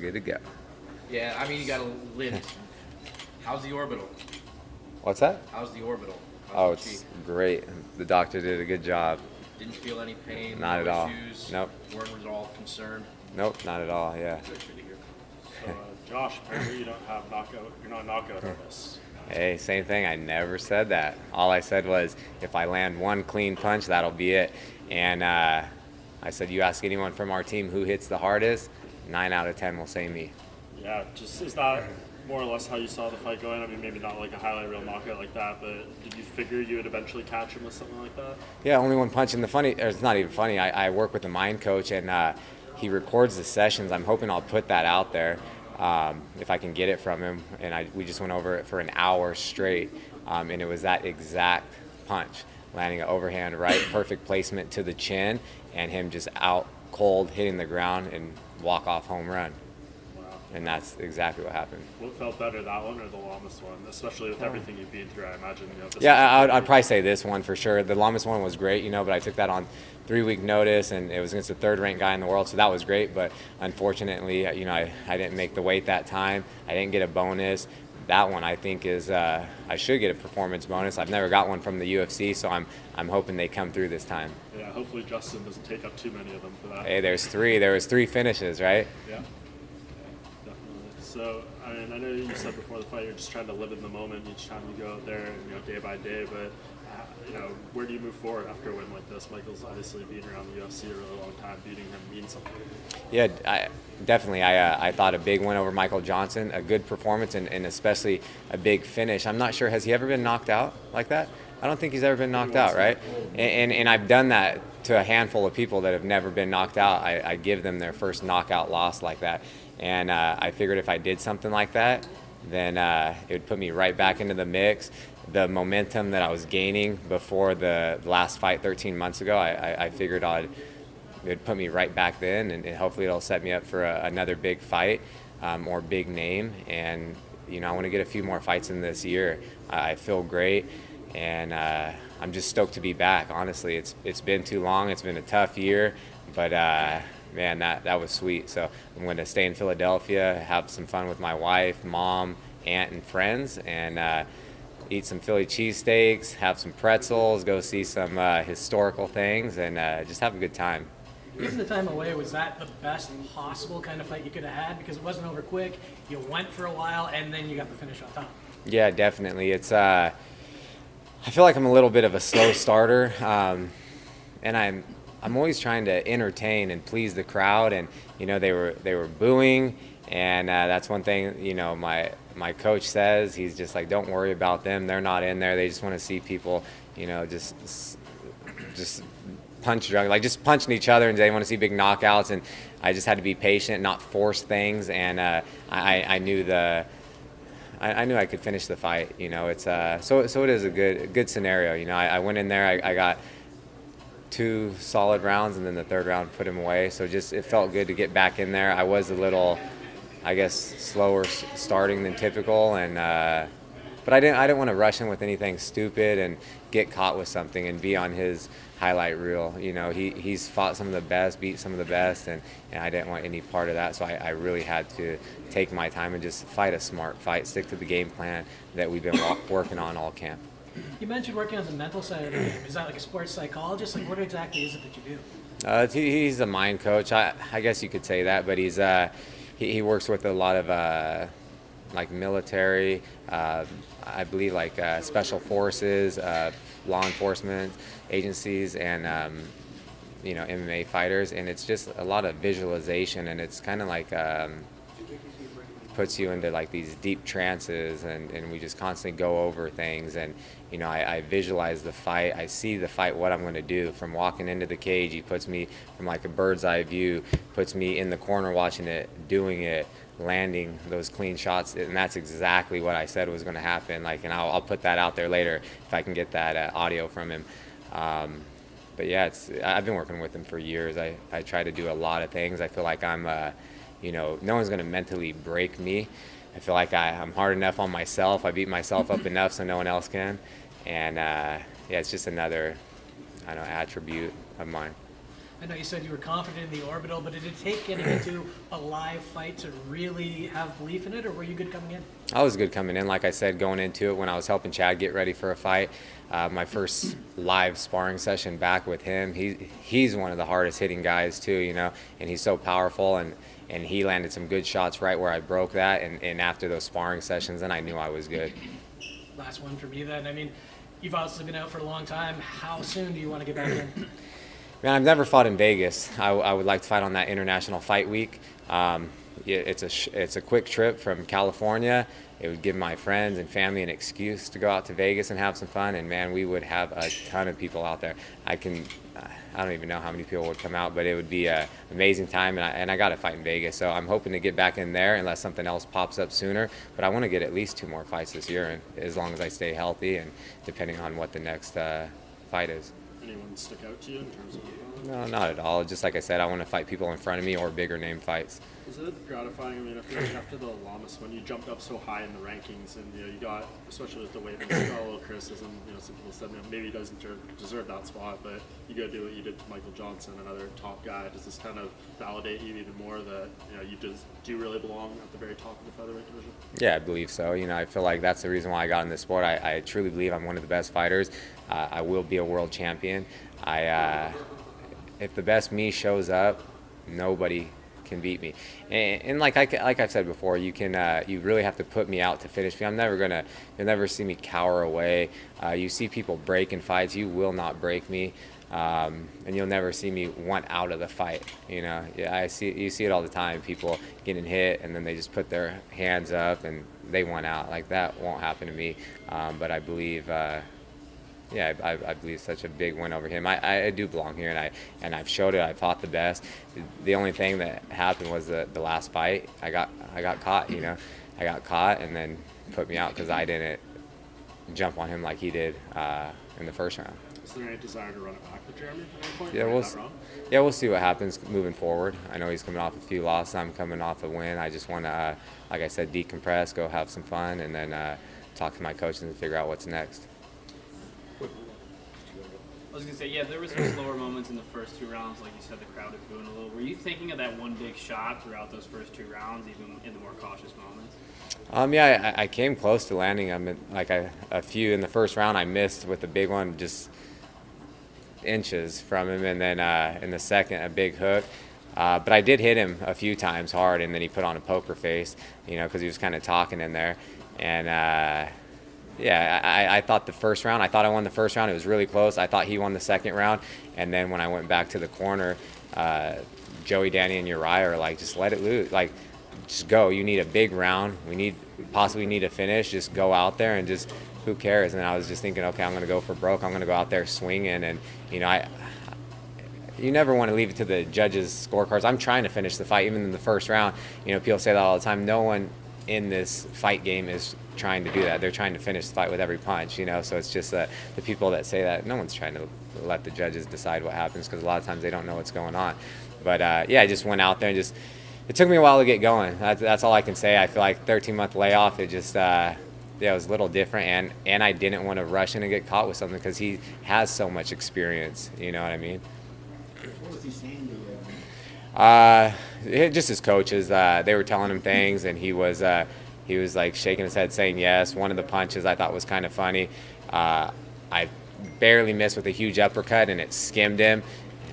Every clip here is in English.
good to go. Yeah, I mean, you got to live. How's the orbital? What's that? How's the orbital? Oh, How's the it's cheek? great. The doctor did a good job. Didn't feel any pain, Not no at all. issues? Nope. Weren't at all concerned? Nope, not at all. Yeah. Good to hear. So, Josh, apparently you don't have knockout. You're not knockout artist. Hey, same thing. I never said that. All I said was, if I land one clean punch, that'll be it. And I said, you ask anyone from our team who hits the hardest, 9 out of 10 will say me. Yeah, just is that more or less how you saw the fight going? I mean, maybe not like a highlight reel knockout like that, but did you figure you would eventually catch him with something like that? Yeah, only one punch. And it's not even funny. I work with a mind coach, and he records the sessions. I'm hoping I'll put that out there if I can get it from him. And we just went over it for an hour straight, and it was that exact punch, landing an overhand right, perfect placement to the chin, and him just out cold, hitting the ground, and walk-off home run. And that's exactly what happened. What felt better, that one or the Lamas one? Especially with everything you've been through, I imagine. This Yeah, I'd probably say this one for sure. The Lamas one was great, but I took that on 3-week notice, and it was against the third-ranked guy in the world, so that was great. But unfortunately, I didn't make the weight that time. I didn't get a bonus. That one I think is I should get a performance bonus. I've never got one from the UFC, so I'm hoping they come through this time. Yeah, hopefully Justin doesn't take up too many of them for that. Hey, there's 3. There was 3 finishes, right? Yeah. So, I mean, I know you said before the fight you're just trying to live in the moment each time you go out there, day by day. But where do you move forward after a win like this? Michael's obviously been around the UFC a really long time. Beating him means something. Yeah, definitely. I thought a big win over Michael Johnson, a good performance, and especially a big finish. I'm not sure, has he ever been knocked out like that? I don't think he's ever been knocked out, right? And I've done that to a handful of people that have never been knocked out. I give them their first knockout loss like that. And I figured if I did something like that, then it would put me right back into the mix. The momentum that I was gaining before the last fight 13 months ago, I figured it would put me right back then, and hopefully it'll set me up for another big fight or big name. And, I want to get a few more fights in this year. I feel great, and I'm just stoked to be back, honestly. It's been too long. It's been a tough year, but man, that was sweet. So I'm going to stay in Philadelphia, have some fun with my wife, mom, aunt, and friends, and eat some Philly cheesesteaks, have some pretzels, go see some historical things, and just have a good time. Losing the time away, was that the best possible kind of fight you could have had? Because it wasn't over quick, you went for a while, and then you got the finish on top. Yeah, definitely. It's I feel like I'm a little bit of a slow starter, and I'm always trying to entertain and please the crowd, and they were booing, and that's one thing my coach says. He's just like, don't worry about them, they're not in there, they just want to see people just punch drunk, like just punching each other, and they want to see big knockouts. And I just had to be patient, not force things, and I knew I knew I could finish the fight. It's so it is a good scenario. I went in there, I got 2 solid rounds, and then the third round put him away. So it felt good to get back in there. I was a little, I guess, slower starting than typical, and but I didn't want to rush him with anything stupid and get caught with something and be on his highlight reel. He's fought some of the best, beat some of the best, and I didn't want any part of that. So I really had to take my time and just fight a smart fight, stick to the game plan that we've been working on all camp. You mentioned working on the mental side of the game. Is that like a sports psychologist? Like, what exactly is it that you do? He's a mind coach. I guess you could say that, but he works with a lot of like military, I believe, like special forces, law enforcement agencies, and MMA fighters, and it's just a lot of visualization, and it's kind of like puts you into like these deep trances, and we just constantly go over things, and I visualize the fight. I see the fight, what I'm going to do. From walking into the cage, he puts me from like a bird's eye view, puts me in the corner watching it, doing it, landing those clean shots, and that's exactly what I said was going to happen. And I'll put that out there later if I can get that audio from him. But yeah, I've been working with him for years. I try to do a lot of things. I feel like I'm no one's going to mentally break me. I feel like I'm hard enough on myself. I beat myself up enough so no one else can. And yeah, it's just another attribute of mine. I know you said you were confident in the orbital, but did it take getting into a live fight to really have belief in it, or were you good coming in? I was good coming in. Like I said, going into it when I was helping Chad get ready for a fight, my first live sparring session back with him, he's one of the hardest hitting guys too, you know, and he's so powerful, and he landed some good shots right where I broke that, and after those sparring sessions, then I knew I was good. Last one for me then. I mean, you've obviously been out for a long time. How soon do you want to get back in? Man, I've never fought in Vegas. I would like to fight on that International Fight Week. It's a quick trip from California. It would give my friends and family an excuse to go out to Vegas and have some fun. And man, we would have a ton of people out there. I don't even know how many people would come out, but it would be an amazing time. And I got to fight in Vegas, so I'm hoping to get back in there unless something else pops up sooner. But I want to get at least 2 more fights this year, and as long as I stay healthy and depending on what the next fight is. Anyone stick out to you in terms of? No, not at all. Just like I said, I want to fight people in front of me or bigger name fights. Was it gratifying? I mean, I feel like after the Lamas, when you jumped up so high in the rankings, and you got, especially with the weight, you got a little criticism. You know, some people said maybe he doesn't deserve that spot, but you go do what you did to Michael Johnson, another top guy. Does this kind of validate you even more that you just do really belong at the very top of the featherweight division? Yeah, I believe so. You know, I feel like that's the reason why I got in this sport. I truly believe I'm one of the best fighters. I will be a world champion. If the best me shows up, nobody can beat me. And like I've said before, you really have to put me out to finish me. You'll never see me cower away. You see people break in fights. You will not break me. And you'll never see me want out of the fight. You know, you see it all the time. People getting hit and then they just put their hands up and they want out. Like that won't happen to me. But I believe. I believe such a big win over him. I do belong here, and I've showed it. I fought the best. The only thing that happened was the last fight. I got caught. You know, I got caught and then put me out because I didn't jump on him like he did in the first round. Is there any desire to run it back with Jeremy at any point? Yeah, we'll see what happens moving forward. I know he's coming off a few losses. I'm coming off a win. I just want to, like I said, decompress, go have some fun, and then talk to my coaches and figure out what's next. I was going to say, yeah, there were some slower moments in the first 2 rounds. Like you said, the crowd was booing a little. Were you thinking of that one big shot throughout those first 2 rounds, even in the more cautious moments? I came close to landing them. Like a few in the first round, I missed with the big one, just inches from him. And then in the second, a big hook. But I did hit him a few times hard, and then he put on a poker face, you know, because he was kind of talking in there. And I thought the first round, I won the first round. It was really close. I thought he won the second round. And then when I went back to the corner, Joey, Danny, and Uriah are like, just let it loose. Like, just go. You need a big round. Possibly need a finish. Just go out there and just, who cares? And I was just thinking, okay, I'm going to go for broke. I'm going to go out there swinging. And, you know, you never want to leave it to the judges' scorecards. I'm trying to finish the fight, even in the first round. You know, people say that all the time. No one in this fight game is trying to do that. They're trying to finish the fight with every punch, you know, so it's just the people that say that, no one's trying to let the judges decide what happens because a lot of times they don't know what's going on. But I just went out there and it took me a while to get going. That's all I can say. I feel like 13-month layoff, it just it was a little different, and I didn't want to rush in and get caught with something because he has so much experience, you know what I mean? What was he saying to you? Just his coaches, they were telling him things, and he was like shaking his head saying yes. One of the punches I thought was kind of funny. I barely missed with a huge uppercut, and it skimmed him.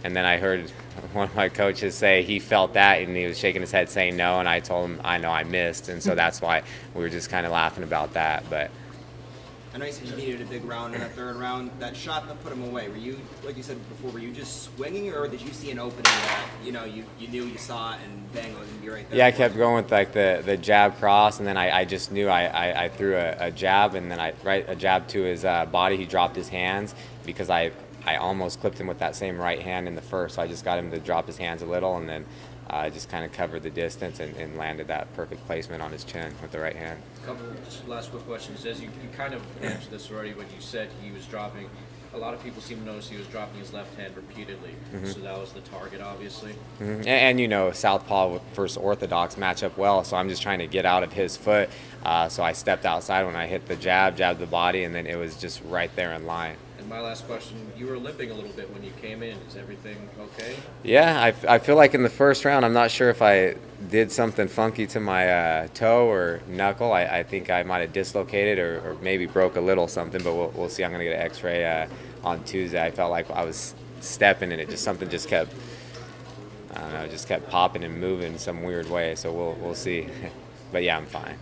And then I heard one of my coaches say he felt that, and he was shaking his head saying no, and I told him I know I missed. And so that's why we were just kind of laughing about that. But I know you said you needed a big round in that third round. That shot that put him away, were you, like you said before, were you just swinging, or did you see an opening that, you knew you saw it and bang, it was going to be right there? yeah, I kept going with like the jab cross, and then I just knew I threw a jab, and then a jab to his body. He dropped his hands because I almost clipped him with that same right hand in the first. So I just got him to drop his hands a little, and then just kind of covered the distance and landed that perfect placement on his chin with the right hand. Couple just last quick questions. As you kind of answered this already when you said he was dropping. A lot of people seem to notice he was dropping his left hand repeatedly. Mm-hmm. So that was the target, obviously. Mm-hmm. And you know, southpaw versus orthodox match up well. So I'm just trying to get out of his foot. So I stepped outside when I hit the jabbed the body, and then it was just right there in line. And And my last question, you were limping a little bit when you came in. Is everything okay? Yeah, I feel like in the first round, I'm not sure if I did something funky to my toe or knuckle. I think I might have dislocated or maybe broke a little something, but we'll see. I'm going to get an x-ray on Tuesday. I felt like I was stepping and something just kept, I don't know, just kept popping and moving in some weird way. So we'll see. But yeah, I'm fine.